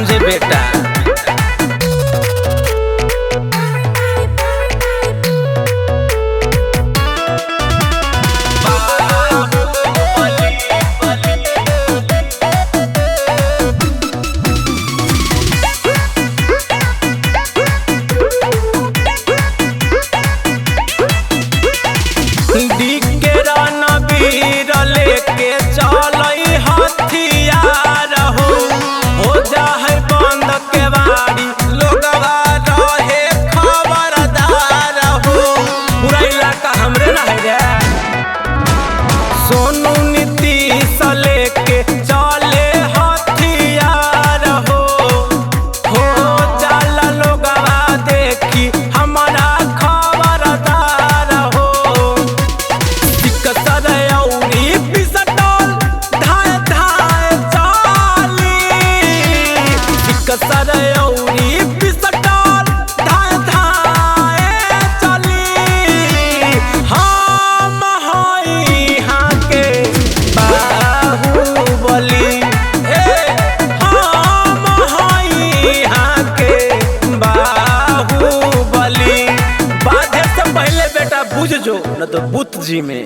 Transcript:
समझे बेटा। लेके चलई हथियार हो जा है बंद के बाड़ी लोगवा रहे खबरदार हो। पूरा इलाका हमरे रह गया। सोनू नीतीश लेके चले हथियार हो जाला लोगवा देखी हमारा खबरदार हो। बुझ जो न तो बुत जी में।